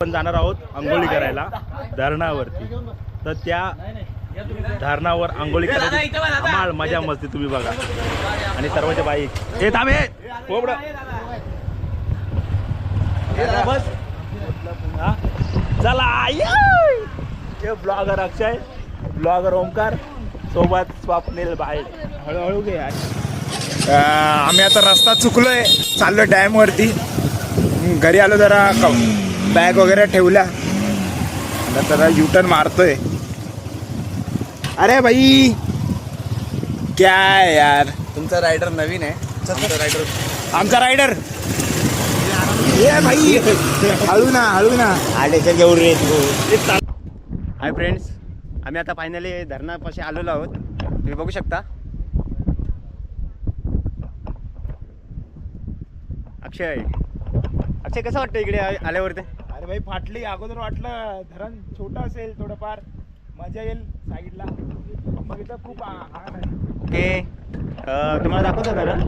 आपण जाणार आहोत आंघोळी करायला धरणावरती. तर त्या धरणावर आंघोळी करायची धमाल मजा मस्ती तुम्ही बघा. आणि सर्वचे बाईक हे थांबे कोबड बस चला ये ब्लॉगर अक्षय ब्लॉगर ओमकार सोबत स्वप्नील बाहेर हळूहळू घे. आम्ही आता रस्ता चुकलोय, चाललो डॅम वरती. घरी आलो, जरा बॅग वगैरे ठेवल्या, जरा युटर्न मारतोय. अरे भाई क्या है यार, तुमचा रायडर नवीन आहे. आमचा रायडर ये भाई, हळू ना आले तर घेऊन रे. हाय फ्रेंड्स, आम्ही आता फायनली धरणापाशी आलेलो आहोत. तुम्ही बघू शकता. अक्षय कसं वाटतं इकडे आल्यावरती? अरे भाई फाटली. अगोदर वाटलं धरण छोटं असेल थोडंफार मजा येईल साईडला, मग इथं खूप ओके तुम्हाला दाखवतो धरण.